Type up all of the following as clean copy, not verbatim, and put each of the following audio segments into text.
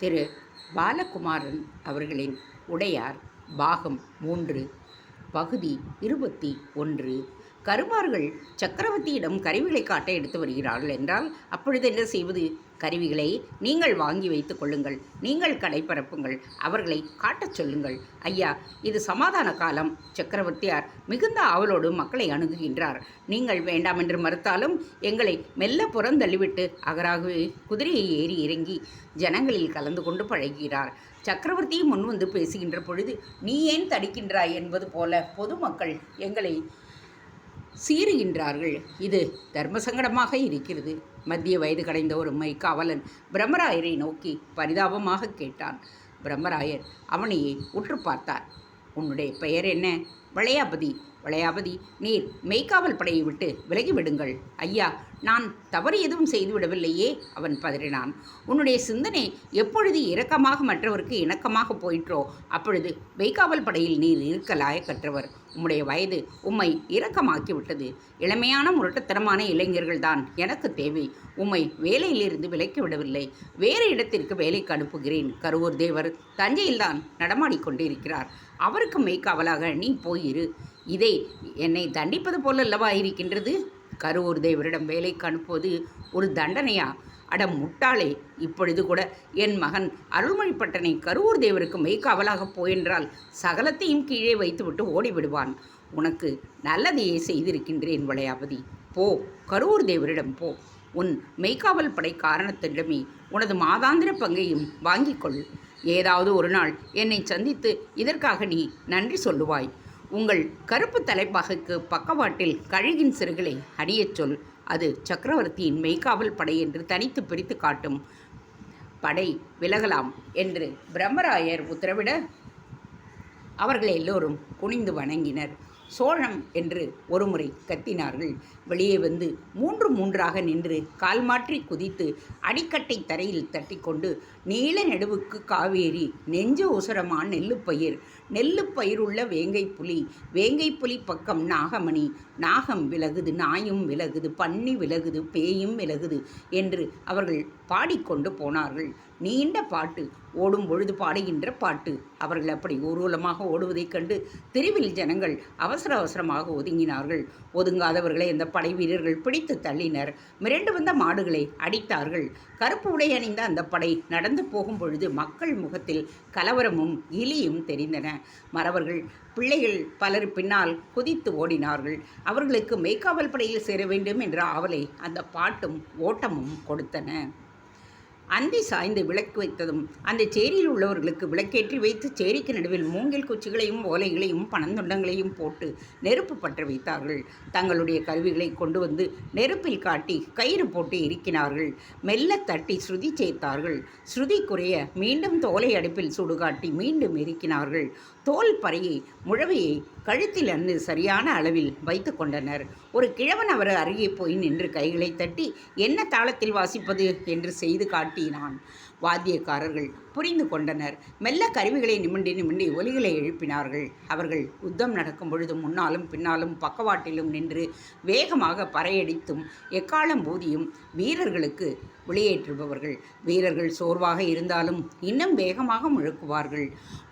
திரு பாலகுமாரன் அவர்களின் உடையார் பாகம் 3 பகுதி 21. கருமார்கள் சக்கரவர்த்தியிடம் கருவிகளை காட்ட எடுத்து வருகிறார்கள் என்றால் அப்பொழுது என்ன செய்வது? கருவிகளை நீங்கள் வாங்கி வைத்துக் கொள்ளுங்கள், நீங்கள் கடை பரப்புங்கள், அவர்களை காட்டச் சொல்லுங்கள். ஐயா, இது சமாதான காலம். சக்கரவர்த்தியார் மிகுந்த ஆவலோடு மக்களை அணுகுகின்றார். நீங்கள் வேண்டாம் என்று மறுத்தாலும் எங்களை மெல்ல புறந்தள்ளிவிட்டு அகராகவே குதிரையை ஏறி இறங்கி ஜனங்களில் கலந்து கொண்டு பழகிறார். சக்கரவர்த்தியும் முன் வந்து பேசுகின்ற பொழுது நீ ஏன் தடுக்கின்றாய் என்பது போல பொதுமக்கள் எங்களை சீறுகின்றார்கள். இது தர்மசங்கடமாக இருக்கிறது. மத்திய வயது கடைந்த ஒரு மைக்காவலன் பிரம்மராயரை நோக்கி பரிதாபமாக கேட்டான். பிரம்மராயர் அவனையே உற்று பார்த்தார். உன்னுடைய பெயர் என்ன? வளையாபதி. வளையாபதி, நீர் மெய்க்காவல் படையை விட்டு விலகிவிடுங்கள். ஐயா, நான் தவறு எதுவும் செய்துவிடவில்லையே, அவன் பதறினான். உன்னுடைய சிந்தனை எப்பொழுது இரக்கமாக மற்றவருக்கு இணக்கமாக போயிற்றோ அப்பொழுது மெய்க்காவல் படையில் நீர் இருக்க லாயக்கற்றவர். உம்முடைய வயது உம்மை இரக்கமாக்கிவிட்டது. இளமையான முரட்டுத்தனமான இளைஞர்கள்தான் எனக்கு தேவை. உம்மை வேலையிலிருந்து விலக்கிவிடவில்லை. வேறு இடத்திற்கு வேலைக்கு அனுப்புகிறேன். கருவூர் தேவர் தஞ்சையில்தான் நடமாடிக்கொண்டிருக்கிறார். அவருக்கு மெய்க்காவலாக நீ போயிரு. இதை என்னை தண்டிப்பது போலல்லவா இருக்கின்றது? கருவூர் தேவரிடம் வேலைக்கு அனுப்புவது ஒரு தண்டனையா? அட முட்டாளே, இப்பொழுது கூட என் மகன் அருள்மொழிப்பட்டனை கருவூர் தேவருக்கு மெய்க்காவலாக போயென்றால் சகலத்தையும் கீழே வைத்துவிட்டு ஓடிவிடுவான். உனக்கு நல்லதையே செய்திருக்கின்றேன் வளையாபதி. போ, கருவூர் தேவரிடம் போ. உன் மெய்க்காவல் படை காரணத்திடமே உனது மாதாந்திர பங்கையும் வாங்கிக்கொள். ஏதாவது ஒரு நாள் என்னை சந்தித்து இதற்காக நீ நன்றி சொல்லுவாய். உங்கள் கருப்பு தலைப்பாகைக்கு பக்கவாட்டில் கழுகின் சிறுகளை அணியச் சொல். அது சக்கரவர்த்தியின் மெய்க்காவல் படை என்று தனித்து பிரித்து காட்டும். படை விலகலாம் என்று பிரம்மராயர் உத்தரவிட அவர்கள் எல்லோரும் குனிந்து வணங்கினர். சோழம் என்று ஒருமுறை கத்தினார்கள். வெளியே வந்து மூன்றாக நின்று கால் மாற்றி குதித்து அடிக்கட்டை தரையில் தட்டி கொண்டு நீல நெடுவுக்கு காவேரி, நெஞ்சு உசரமா நெல்லுப்பயிர், நெல்லுப்பயிருள்ள வேங்கை புலி, வேங்கை புலி பக்கம் நாகமணி, நாகம் விலகுது, நாயும் விலகுது, பன்னி விலகுது, பேயும் விலகுது என்று அவர்கள் பாடிக்கொண்டு போனார்கள். நீண்ட பாட்டு, ஓடும் பொழுது பாடுகின்ற பாட்டு. அவர்கள் அப்படி ஊர்வலமாக ஓடுவதைக் கண்டு தெருவில் ஜனங்கள் அவசரமாக ஒதுங்கினார்கள். ஒதுங்காதவர்களை அந்த படை வீரர்கள் பிடித்து தள்ளினர். மிரண்டு வந்த மாடுகளை அடித்தார்கள். கருப்பு உடை அணிந்த அந்த படை நடந்து போகும் பொழுது மக்கள் முகத்தில் கலவரமும் இலியும் தெரிந்தன. மறவர்கள் பிள்ளைகள் பலர் பின்னால் குதித்து ஓடினார்கள். அவர்களுக்கு மெய்க்காவல் படையில் சேர வேண்டும் என்ற ஆவலை அந்த பாட்டும் ஓட்டமும் கொடுத்தன. அந்தி சாய்ந்து விளக்கு வைத்ததும் அந்த சேரியில் உள்ளவர்களுக்கு விளக்கேற்றி வைத்து சேரிக்கு நடுவில் மூங்கில் குச்சிகளையும் ஓலைகளையும் பனந்தொண்டங்களையும் போட்டு நெருப்பு பற்ற வைத்தார்கள். தங்களுடைய கருவிகளை கொண்டு வந்து நெருப்பில் காட்டி கயிறு போட்டு இறுக்கினார்கள். மெல்ல தட்டி ஸ்ருதி சேர்த்தார்கள். ஸ்ருதி குறைய மீண்டும் தோலை அடுப்பில் சுடுகாட்டி மீண்டும் இறுக்கினார்கள். தோல் பறையை முழவையை கழுத்தில் அன்று சரியான அளவில் வைத்து கொண்டனர். ஒரு கிழவன் அவர் அருகே போய் நின்று கைகளை தட்டி என்ன தாளத்தில் வாசிப்பது என்று செய்து காட்டினான். வாத்தியக்காரர்கள் புரிந்து கொண்டனர். மெல்ல கருவிகளை நிமிண்டி ஒலிகளை எழுப்பினார்கள். அவர்கள் யுத்தம் நடக்கும் பொழுது முன்னாலும் பின்னாலும் பக்கவாட்டிலும் நின்று வேகமாக பறையடித்தும் எக்காலம் ஊதியும் வீரர்களுக்கு வெளியேற்றுபவர்கள். வீரர்கள் சோர்வாக இருந்தாலும் இன்னும் வேகமாக முழக்குவார்கள்.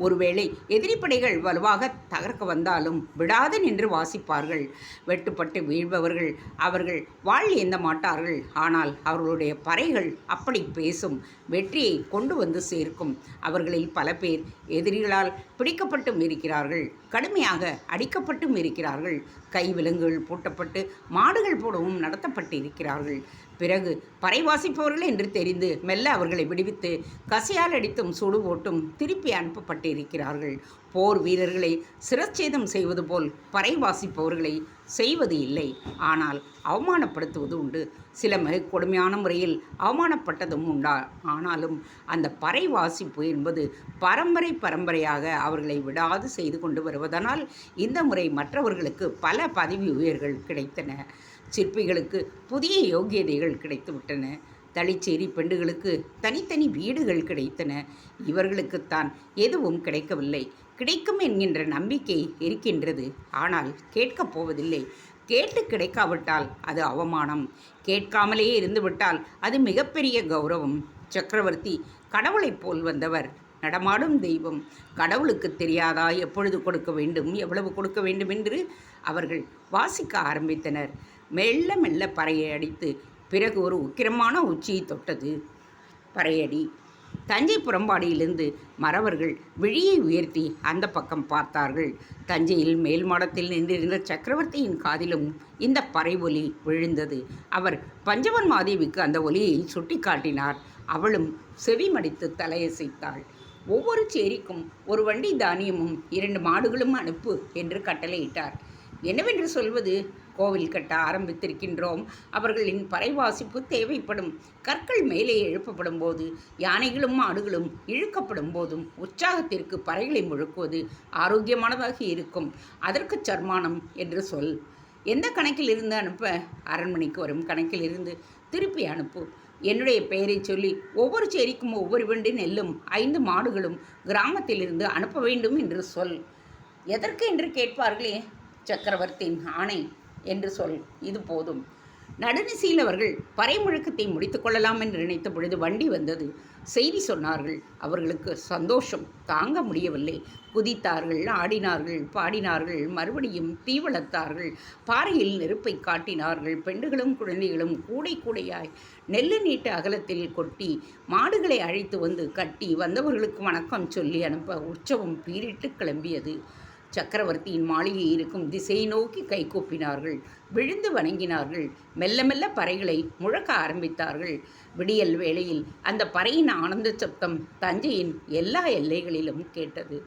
ஒருவேளை எதிரிப்படைகள் வலுவாக தகர்க்க வந்தாலும் விடாது நின்று வாசிப்பார்கள். வெட்டுப்பட்டு வீழ்பவர்கள் அவர்கள் வாழ் ஏந்த மாட்டார்கள். ஆனால் அவர்களுடைய பறைகள் அப்படி பேசும், வெற்றியை கொண்டு வந்து சேர்க்கும். அவர்களில் பல பேர் எதிரிகளால் பிடிக்கப்பட்டும் இருக்கிறார்கள், கடுமையாக அடிக்கப்பட்டும் இருக்கிறார்கள். கை விலங்குகள் பூட்டப்பட்டு மாடுகள் போடவும் நடத்தப்பட்டு இருக்கிறார்கள். பிறகு பறை வாசிப்பவர்கள் என்று தெரிந்து மெல்ல அவர்களை விடுவித்து கசையால் அடித்தும் சுடு போட்டும் திருப்பி அனுப்பப்பட்டு இருக்கிறார்கள். போர் வீரர்களை சிரச்சேதம் செய்வது போல் பறை வாசிப்பவர்களை செய்வது இல்லை, ஆனால் அவமானப்படுத்துவது உண்டு. சில மிக கொடுமையான அவமானப்பட்டதும் உண்டா. ஆனாலும் அந்த பறை வாசிப்பு என்பது பரம்பரையாக அவர்களை விடாது செய்து கொண்டு வருவதனால் இந்த முறை மற்றவர்களுக்கு பல பதவி உயர்கள் கிடைத்தன. சிற்பிகளுக்கு புதிய யோகியதைகள் கிடைத்துவிட்டன. தளிச்சேரி பெண்டுகளுக்கு தனித்தனி வீடுகள் கிடைத்தன. இவர்களுக்குத்தான் எதுவும் கிடைக்கவில்லை. கிடைக்கும் என்கின்ற நம்பிக்கை இருக்கின்றது, ஆனால் கேட்கப் போவதில்லை. கேட்டு கிடைக்காவிட்டால் அது அவமானம், கேட்காமலேயே இருந்துவிட்டால் அது மிகப்பெரிய கௌரவம். சக்கரவர்த்தி கடவுளைப் போல் வந்தவர், நடமாடும் தெய்வம். கடவுளுக்கு தெரியாதா எப்பொழுது கொடுக்க வேண்டும், எவ்வளவு கொடுக்க வேண்டும் என்று? அவர்கள் வாசிக்க ஆரம்பித்தனர். மெல்ல மெல்ல பறையை அடித்து பிறகு ஒரு உக்கிரமான உச்சியை தொட்டது பறையடி. தஞ்சை புறம்பாடியிலிருந்து மறவர்கள் விழியை உயர்த்தி அந்த பக்கம் பார்த்தார்கள். தஞ்சையில் மேல் மாடத்தில் நின்றிருந்த சக்கரவர்த்தியின் காதிலும் இந்த பறை ஒலி விழுந்தது. அவர் பஞ்சவன் மாதேவிக்கு அந்த ஒலியை சுட்டி காட்டினார். அவளும் செவி மடித்து தலையசைத்தாள். ஒவ்வொரு சேரிக்கும் ஒரு வண்டி தானியமும் 2 மாடுகளும் அனுப்பு என்று கட்டளையிட்டார். என்னவென்று சொல்வது? கோவில் கட்ட ஆரம்பித்திருக்கின்றோம். அவர்களின் பறைவாசிப்பு தேவைப்படும். கற்கள் மேலே எழுப்பப்படும் போது, யானைகளும் மாடுகளும் இழுக்கப்படும் போதும் உற்சாகத்திற்கு பறைகளை முழுக்குவது ஆரோக்கியமானதாக இருக்கும். அதற்கு சர்மானம் என்று சொல். எந்த கணக்கில் இருந்து அனுப்ப? அரண்மனைக்கு வரும் கணக்கில் இருந்து திருப்பி அனுப்பு. என்னுடைய பெயரை சொல்லி ஒவ்வொரு சேரிக்கும் ஒவ்வொரு வண்டி நெல்லும் 5 மாடுகளும் கிராமத்திலிருந்து அனுப்ப வேண்டும் என்று சொல். எதற்கு என்று கேட்பார்களே. சக்கரவர்த்தியின் ஆணை என்று சொல். இது போதும். நடுநிசையில் அவர்கள் பறை முழக்கத்தை முடித்து கொள்ளலாம் என்று நினைத்த பொழுது வண்டி வந்தது. செய்தி சொன்னார்கள். அவர்களுக்கு சந்தோஷம் தாங்க முடியவில்லை. குதித்தார்கள், ஆடினார்கள், பாடினார்கள், மறுபடியும் தீ வளர்த்தார்கள். பாறையில் நெருப்பை காட்டினார்கள். பெண்டுகளும் குழந்தைகளும் கூடை கூடையாய் நெல்லு நீட்டு அகலத்தில் கொட்டி மாடுகளை அழைத்து வந்து கட்டி வந்தவர்களுக்கு வணக்கம் சொல்லி அனுப்ப உற்சவம் பீரிட்டு கிளம்பியது. சக்கரவர்த்தியின் மாளிகை இருக்கும் திசையை நோக்கி கைகூப்பினார்கள். விழுந்து வணங்கினார்கள். மெல்ல மெல்ல பறைகளை முழக்க ஆரம்பித்தார்கள். விடியல் வேளையில் அந்த பறையின் ஆனந்த சப்தம் தஞ்சையின் எல்லா எல்லைகளிலும் கேட்டது.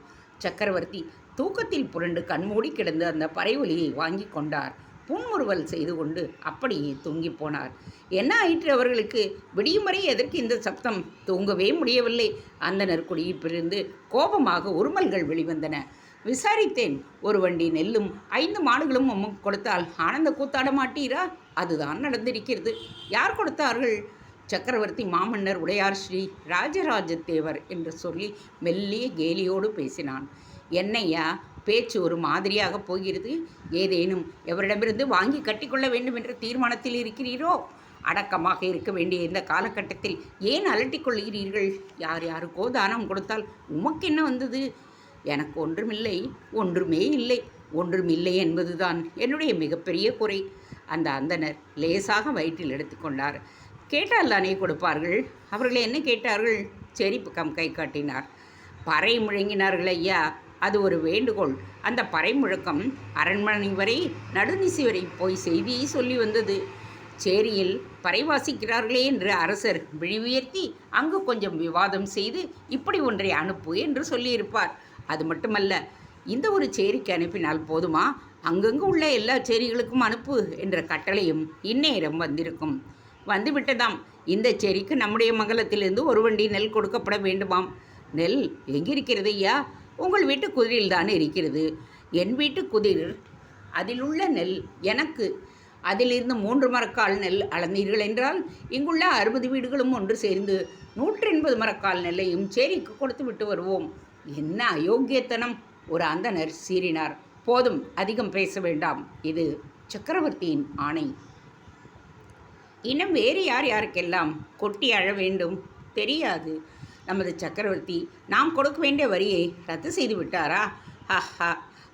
சக்கரவர்த்தி தூக்கத்தில் புரண்டு கண்மூடி கிடந்து அந்த பறை ஒலியை வாங்கி கொண்டார். புன்முறுவல் செய்து கொண்டு அப்படியே தூங்கி போனார். என்ன ஆயிற்று அவர்களுக்கு? விடியும் வரை எதற்கு இந்த சப்தம்? தூங்கவே முடியவில்லை. அந்தனர் குடியிலிருந்து கோபமாக உருமல்கள் வெளிவந்தன. விசாரித்தேன். ஒரு வண்டி நெல்லும் 5 மாடுகளும் உமக்கு கொடுத்தால் ஆனந்த கூத்தாட மாட்டீரா? அதுதான் நடந்திருக்கிறது. யார் கொடுத்தார்கள்? சக்கரவர்த்தி மாமன்னர் உடையார் ஸ்ரீ ராஜராஜதேவர் என்று சொல்லி மெல்லிய கேலியோடு பேசினான். என்னையா பேச்சு ஒரு மாதிரியாக போகிறது. ஏதேனும் எவரிடமிருந்து வாங்கி கட்டிக்கொள்ள வேண்டும் என்ற தீர்மானத்தில் இருக்கிறீரோ? அடக்கமாக இருக்க வேண்டிய இந்த காலகட்டத்தில் ஏன் அலட்டிக்கொள்கிறீர்கள்? யார் யாருக்கோ தானம் கொடுத்தால் உமக்கு என்ன வந்தது? எனக்கு ஒன்றுமில்லை, ஒன்றுமே இல்லை. ஒன்றுமில்லை என்பதுதான் என்னுடைய மிகப்பெரிய குறை. அந்த அந்தனர் லேசாக வயிற்றில் எடுத்துக்கொண்டார். கேட்டால் தானே கொடுப்பார்கள். அவர்கள் என்ன கேட்டார்கள்? சரி பக்கம் கை காட்டினார். பறை முழங்கினார்கள் ஐயா. அது ஒரு வேண்டுகோள். அந்த பறை முழக்கம் அரண்மனை வரை நடுநிசி வரை போய் செய்தியை சொல்லி வந்தது. சேரியில் பறை வாசிக்கிறார்களே என்று அரசர் விழி உயர்த்தி அங்கு கொஞ்சம் விவாதம் செய்து இப்படி ஒன்றை அனுப்பு என்று சொல்லியிருப்பார். அது மட்டுமல்ல, இந்த ஒரு சேரிக்கு அனுப்பினால் போதுமா? அங்கங்கு உள்ள எல்லா சேரிகளுக்கும் அனுப்பு என்ற கட்டளையும் இந்நேரம் வந்திருக்கும். வந்துவிட்டதாம். இந்த சேரிக்கு நம்முடைய மங்கலத்திலிருந்து ஒரு வண்டி நெல் கொடுக்கப்பட வேண்டுமாம். நெல் எங்கிருக்கிறது ஐயா? உங்கள் வீட்டு குதிரில் தானே இருக்கிறது. என் வீட்டு குதிர் அதில் உள்ள நெல் எனக்கு. அதிலிருந்து 3 மரக்கால் நெல் அளந்தீர்கள் என்றால் இங்குள்ள 60 வீடுகளும் ஒன்று சேர்ந்து 180 மரக்கால் நெல்லையும் சேரிக்கு கொடுத்து விட்டு வருவோம். என்ன அயோக்கியத்தனம்! ஒரு அந்தனர் சீறினார். போதும், அதிகம் பேச வேண்டாம். இது சக்கரவர்த்தியின் ஆணை. இன்னும் வேறு யார் யாருக்கெல்லாம் கொட்டி அழ வேண்டும் தெரியாது. நமது சக்கரவர்த்தி நாம் கொடுக்க வேண்டிய வரியை ரத்து செய்து விட்டாரா? ஹஹா,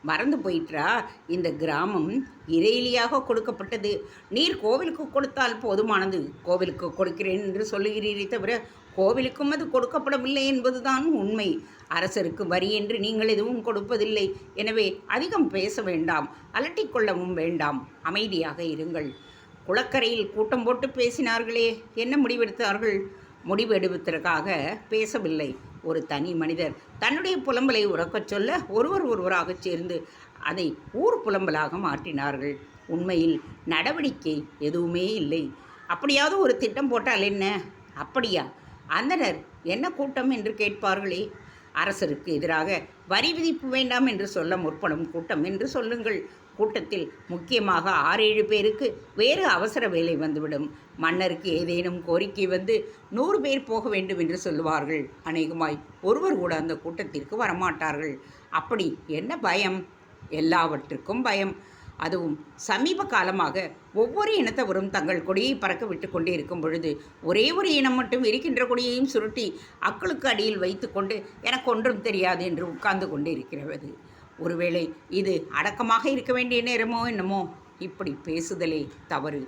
மறந்து போயிற்றா? இந்த கிராமம் இறையிலியாக கொடுக்கப்பட்டது. நீர் கோவிலுக்கு கொடுத்தால் போதுமானது. கோவிலுக்கு கொடுக்கிறேன் என்று சொல்லுகிறீரே தவிர கோவிலுக்கும் அது கொடுக்கப்படவில்லை என்பதுதான் உண்மை. அரசருக்கு வரி என்று நீங்கள் எதுவும் கொடுப்பதில்லை. எனவே அதிகம் பேச வேண்டாம், அலட்டிக்கொள்ளவும் வேண்டாம். அமைதியாக இருங்கள். குளக்கரையில் கூட்டம் போட்டு பேசினார்களே, என்ன முடிவெடுத்தார்கள்? முடிவெடுப்பதற்காக பேசவில்லை. ஒரு தனி மனிதர் தன்னுடைய புலம்பலை உறக்கச் சொல்ல ஒருவராக சேர்ந்து அதை ஊர் புலம்பலாக மாற்றினார்கள். உண்மையில் நடவடிக்கை எதுவுமே இல்லை. அப்படியாவது ஒரு திட்டம் போட்டால் என்ன? அப்படியா? அந்தனர் என்ன கூட்டம் என்று கேட்பார்களே. அரசருக்கு எதிராக வரி விதிப்பு வேண்டாம் என்று சொல்ல முற்படும் கூட்டம் என்று சொல்லுங்கள். கூட்டத்தில் முக்கியமாக 6-7 பேருக்கு வேறு அவசர வேலை வந்துவிடும். மன்னருக்கு ஏதேனும் கோரிக்கை வந்து 100 பேர் போக வேண்டும் என்று சொல்லுவார்கள். அநேகமாய் ஒருவர் கூட அந்த கூட்டத்திற்கு வரமாட்டார்கள். அப்படி என்ன பயம்? எல்லாவற்றுக்கும் பயம். அதுவும் சமீப காலமாக ஒவ்வொரு இனத்தவரும் தங்கள் கொடியை பறக்க விட்டு கொண்டே இருக்கும் பொழுது ஒரே ஒரு இனம் மட்டும் இருக்கின்ற கொடியையும் சுருட்டி அக்களுக்கு அடியில் வைத்து கொண்டு எனக்கு ஒன்றும் தெரியாது என்று உட்கார்ந்து கொண்டு இருக்கிறது. ஒருவேளை இது அடக்கமாக இருக்க வேண்டிய நேரமோ என்னமோ? இப்படி பேசுதலே தவறு.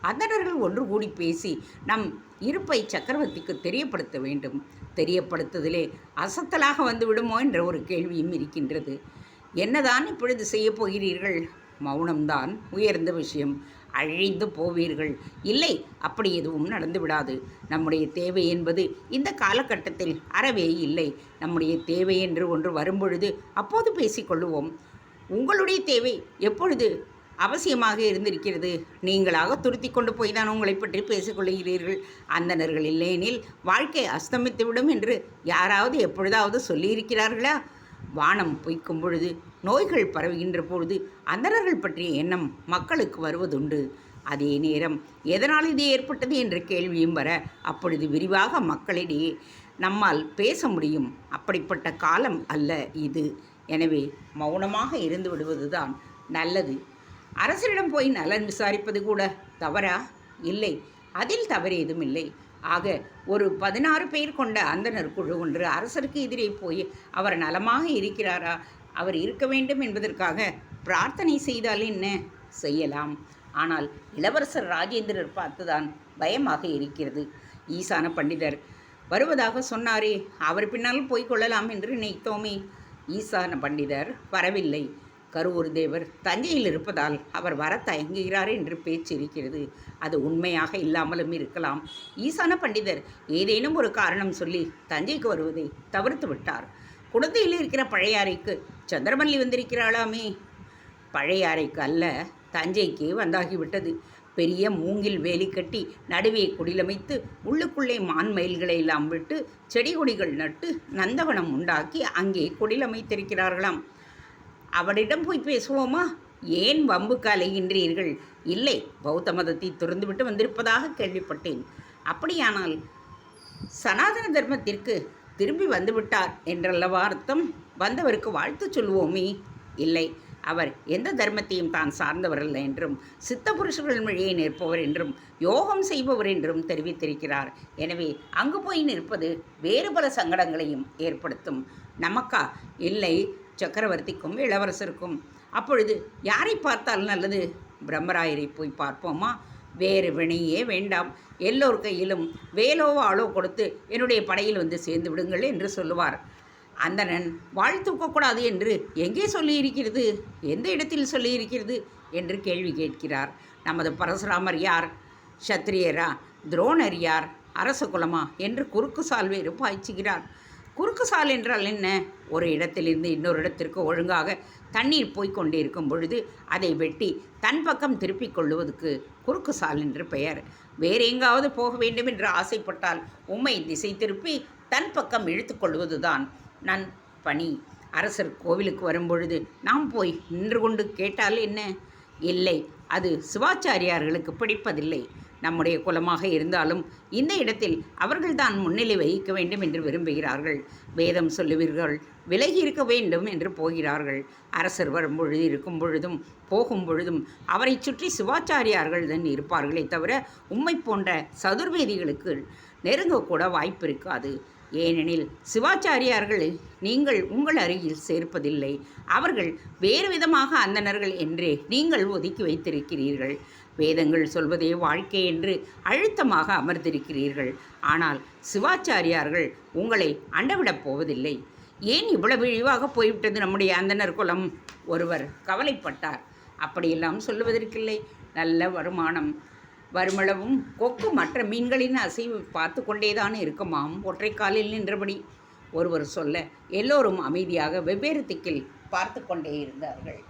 அந்தணர்கள் ஒன்று கூடி பேசி நம் இருப்பை சக்கரவர்த்திக்கு தெரியப்படுத்த வேண்டும். தெரியப்படுத்துதலே அசத்தலாக வந்து விடுமோ என்ற ஒரு கேள்வியும் இருக்கின்றது. என்னதான் இப்பொழுது செய்ய போகிறீர்கள்? மௌனம்தான் உயர்ந்த விஷயம். அழிந்து போவீர்கள். இல்லை, அப்படி எதுவும் நடந்து விடாது. நம்முடைய தேவை என்பது இந்த காலகட்டத்தில் அறவே இல்லை. நம்முடைய தேவை என்று ஒன்று வரும்பொழுது அப்போது பேசிக்கொள்ளுவோம். உங்களுடைய தேவை எப்பொழுது அவசியமாக இருந்திருக்கிறது? நீங்களாக துருத்தி கொண்டு போய் தான் உங்களை பற்றி பேசிக்கொள்கிறீர்கள். அந்தணர்கள் இல்லையெனில் வாழ்க்கை அஸ்தமித்துவிடும் என்று யாராவது எப்பொழுதாவது சொல்லியிருக்கிறார்களா? வானம் பொய்க்கும் பொழுது, நோய்கள் பரவுகின்ற பொழுது அந்தணர்கள் பற்றிய எண்ணம் மக்களுக்கு வருவதுண்டு. அதே நேரம் எதனால் இது ஏற்பட்டது என்ற கேள்வியும் வர அப்பொழுது விரிவாக மக்களிடையே நம்மால் பேச முடியும். அப்படிப்பட்ட காலம் அல்ல இது. எனவே மௌனமாக இருந்து விடுவதுதான் நல்லது. அரசரிடம் போய் நலன் விசாரிப்பது கூட தவறா? இல்லை, அதில் தவறு ஏதும் இல்லை. ஆக ஒரு 16 பேர் கொண்ட அந்தணர் குழு ஒன்று அரசருக்கு எதிரே போய் அவர் நலமாக இருக்கிறாரா, அவர் இருக்க வேண்டும் என்பதற்காக பிரார்த்தனை செய்தால் என்ன? செய்யலாம். ஆனால் இளவரசர் ராஜேந்திரர் பார்த்துதான் பயமாக இருக்கிறது. ஈசான பண்டிதர் வருவதாக சொன்னாரே, அவர் பின்னால் போய் கொள்ளலாம் என்று நினைத்தோமே. ஈசான பண்டிதர் வரவில்லை. கருவூர் தேவர் தஞ்சையில் இருப்பதால் அவர் வர தயங்குகிறார் என்று பேச்சு இருக்கிறது. அது உண்மையாக இல்லாமலும் இருக்கலாம். ஈசான பண்டிதர் ஏதேனும் ஒரு காரணம் சொல்லி தஞ்சைக்கு வருவதை தவிர்த்து விட்டார். குடந்தையில் இருக்கிற பழையாறைக்கு சந்திரமல்லி வந்திருக்கிறாளாமே. பழையாறைக்கு அல்ல, தஞ்சைக்கு வந்தாகிவிட்டது. பெரிய மூங்கில் வேலி கட்டி நடுவே குடிலமைத்து உள்ளுக்குள்ளே மான் மயில்களை எல்லாம் விட்டு செடி கொடிகள் நட்டு நந்தவனம் உண்டாக்கி அங்கே குடிலமைத்திருக்கிறார்களாம். அவரிடம் போய் பேசுவோமா? ஏன் வம்புக்கு அலைகின்றீர்கள்? இல்லை, பௌத்த மதத்தை துறந்துவிட்டு வந்திருப்பதாக கேள்விப்பட்டேன். அப்படியானால் சனாதன தர்மத்திற்கு திரும்பி வந்துவிட்டார் என்றல்லவா அர்த்தம்? வந்தவருக்கு வாழ்த்து சொல்லுவோமே. இல்லை, அவர் எந்த தர்மத்தையும் தான் சார்ந்தவரல்ல என்றும் சித்த புருஷர்கள் வழியே நிற்பவர் என்றும் யோகம் செய்பவர் என்றும் தெரிவித்திருக்கிறார். எனவே அங்கு போய் நிற்பது வேறு பல சங்கடங்களையும் ஏற்படுத்தும். நமக்கா? இல்லை, சக்கரவர்த்திக்கும் இளவரசருக்கும். அப்பொழுது யாரை பார்த்தால் நல்லது? பிரம்மராயரை போய் பார்ப்போமா? வேறு வினையே வேண்டாம். எல்லோர் கையிலும் வேலோ ஆளோ கொடுத்து என்னுடைய படையில் வந்து சேர்ந்து விடுங்கள் என்று சொல்லுவார். அந்தணன் வாழ்த்துக்கக்கூடாது என்று எங்கே சொல்லியிருக்கிறது? எந்த இடத்தில் சொல்லியிருக்கிறது என்று கேள்வி கேட்கிறார். நமது பரசுராமர் யார்? சத்திரியரா? துரோணர் யார்? அரச குலமா என்று குறுக்கு சால் வேறு பாய்ச்சுகிறார். குறுக்கு சால் என்றால் என்ன? ஒரு இடத்திலிருந்து இன்னொரு இடத்திற்கு ஒழுங்காக தண்ணீர் போய்கொண்டே இருக்கும் பொழுது அதை வெட்டி தன் பக்கம் திருப்பிக் கொள்ளுவதற்கு குறுக்கு சால் என்று பெயர். வேறு எங்காவது போக வேண்டும் என்று ஆசைப்பட்டால் உம்மை திசை திருப்பி தன் பக்கம் இழுத்து கொள்வதுதான் நன் பணி. அரசர் கோவிலுக்கு வரும்பொழுது நாம் போய் நின்று கொண்டு கேட்டால் என்ன? இல்லை, அது சிவாச்சாரியார்களுக்கு பிடிப்பதில்லை. நம்முடைய குலமாக இருந்தாலும் இந்த இடத்தில் அவர்கள்தான் முன்னிலை வகிக்க வேண்டும் என்று விரும்புகிறார்கள். வேதம் சொல்லுவீர்கள் விலகி இருக்க வேண்டும் என்று போகிறார்கள். அரசர் வரும்பொழுது இருக்கும் பொழுதும் போகும் பொழுதும் அவரை சுற்றி சிவாச்சாரியார்கள் தான் இருப்பார்களே தவிர உம்மை போன்ற சதுர்வேதிகளுக்கு நெருங்கக்கூட வாய்ப்பு இருக்காது. ஏனெனில் சிவாச்சாரியார்கள் நீங்கள் உங்கள் அருகில் சேர்ப்பதில்லை. அவர்கள் வேறு விதமாக அந்தணர்கள் என்றே நீங்கள் ஒதுக்கி வைத்திருக்கிறீர்கள். வேதங்கள் சொல்வதே வாழ்க்கை என்று அழுத்தமாக அமர்ந்திருக்கிறீர்கள். ஆனால் சிவாச்சாரியார்கள் உங்களை அண்டவிடப் போவதில்லை. ஏன் இவ்வளவு இழிவாக போய்விட்டது நம்முடைய அந்தணர் குலம்? ஒருவர் கவலைப்பட்டார். அப்படியெல்லாம் சொல்லுவதற்கில்லை. நல்ல வருமானம் வருமளவும் கொக்கு மற்ற மீன்களின் அசைவு பார்த்து கொண்டேதான் இருக்குமாம், ஒற்றை காலில் நின்றபடி. ஒருவர் சொல்ல எல்லோரும் அமைதியாக வெவ்வேறு திக்கில் பார்த்து கொண்டே இருந்தார்கள்.